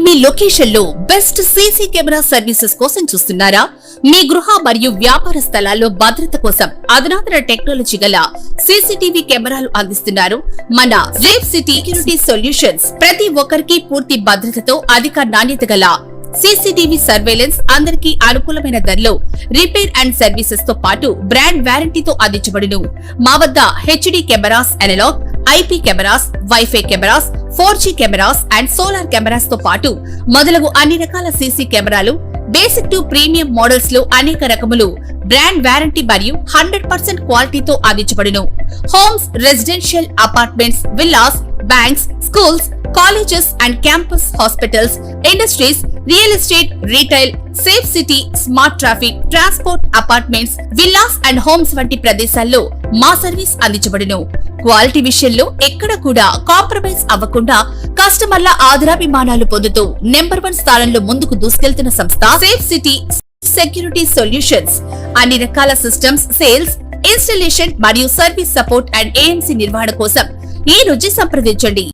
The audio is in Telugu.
మీ లొకేషన్ లో బెస్ట్ సీసీ కెమెరా సర్వీసెస్ కోసం చూస్తున్నారా? మీ గృహ మరియు వ్యాపార స్థలాల్లో భద్రత కోసం అధునాతన టెక్నాలజీ గల CCTV కెమెరాలు అందిస్తున్నారు మన రేవ్ సెక్యూరిటీ సొల్యూషన్స్. ప్రతి ఒక్కరికి పూర్తి భద్రతతో అధిక నాణ్యత గల CCTV సర్వేలెన్స్ అందరికీ అనుకూలమైన ధరలో రిపేర్ అండ్ సర్వీసెస్ తో పాటు బ్రాండ్ వారంటీతో అందించబడును. మా వద్ద HD cameras, analogue, IP cameras, wifi cameras, 4G cameras and solar cameras తో పాటు మొదలగు అన్ని రకాల CC కెమెరాలు బేసిక్ టు ప్రీమియం మోడల్స్ లో అనేక రకములు బ్రాండ్ వారంటీ మరియు 100% క్వాలిటీతో అందించబడును. Homes, residential apartments, villas, banks, schools, colleges and campus, hospitals, industries, real estate, retail, safe city, smart traffic, transport, apartments, villas and homes వంటి ప్రదేశాల్లో మా సర్వీస్ అందించబడును. క్వాలిటీ విషయంలో ఎక్కడ కూడా కాంప్రమైజ్ అవ్వకుండా కస్టమర్ల ఆదరాభిమానాలు పొందుతూ నెంబర్ 1 స్థానంలో ముందుకు దూసుకెళ్తున్న సంస్థ సేఫ్ సిటీ సెక్యూరిటీ సొల్యూషన్స్. అన్ని రకాల సిస్టమ్స్, సేల్స్, ఇన్స్టాలేషన్ మరియు సర్వీస్ సపోర్ట్ అండ్ AMC నిర్వహణ కోసం ఈ రోజు సంప్రదించండి.